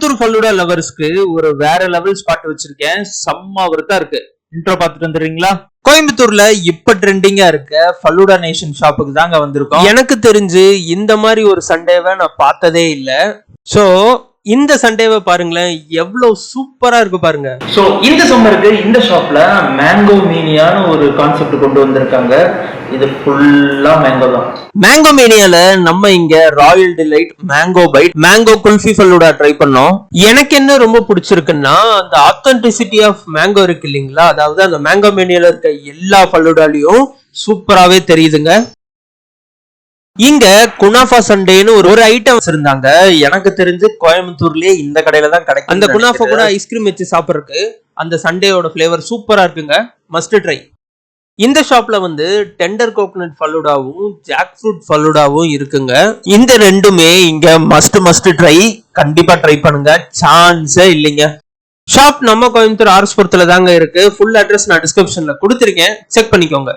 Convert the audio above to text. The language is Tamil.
கோயம்புத்தூர் ஃபல்லூடா லவர்ஸ்க்கு ஒரு வேற லெவல் ஸ்பாட் வச்சிருக்கேன். செம்ம வர்த்தா இருக்கு. இன்ட்ரோ பார்த்துட்டு வந்துடுறீங்களா? கோயம்புத்தூர்ல இப்ப ட்ரெண்டிங்கா இருக்க ஃபல்லூடா நேஷன் ஷாப்புக்கு தாங்க வந்திருக்கோம். எனக்கு தெரிஞ்சு இந்த மாதிரி ஒரு சண்டேவை நான் பார்த்ததே இல்ல. சோ இந்த சண்டேவை பாருங்களேன், எவ்வளவு சூப்பரா இருக்கு பாருங்க. சோ இந்த சம்மருக்கு இந்த ஷாப்ல மேங்கோ மீனியான ஒரு கான்செப்ட் கொண்டு வந்திருக்காங்க. இது ஃபுல்லா மேங்கோ தான். மேங்கோ மீனியால நம்ம இங்க Royal delight, mango byte, mango kulfi falooda try பண்ணோம். எனக்கு என்ன ரொம்ப பிடிச்சிருக்குன்னா அந்த ஆத்தென்டிசிட்டி ஆஃப் மேங்கோ இருக்கு இல்லைங்களா, அதாவது அந்த மேங்கோ மீனியால இருக்க எல்லா ஃபல்லூடாலையும் சூப்பராவே தெரியுதுங்க. இங்க குனாஃபா சண்டேன்னு ஒரு ஐட்டம் வச்சிருந்தாங்க. எனக்கு தெரிஞ்சு கோயம்புத்தூர்லயே இந்த கடையில தான் கிடைக்கும். அந்த குனாஃபா கூட ஐஸ்கிரீம் வச்சு சாப்பிட்றதுக்கு அந்த சண்டேயோட ஃபிளேவர் சூப்பரா இருக்குங்க. Must try. இந்த ஷாப்ல வந்து டெண்டர் கோகனட் ஃபல்லூடாவும் ஜாக் ஃப்ரூட் ஃபல்லூடாவும் இருக்குங்க. இந்த ரெண்டுமே இங்க மஸ்ட் ட்ரை. கண்டிப்பா ட்ரை பண்ணுங்க, சான்ஸே இல்லைங்க. ஷாப் நம்ம கோயம்புத்தூர் ஆர்எஸ்புரத்துல தாங்க இருக்கு. ஃபுல் அட்ரஸ் நான் டிஸ்கிரிப்ஷன்ல கொடுத்திருக்கேன், செக் பண்ணிக்கோங்க.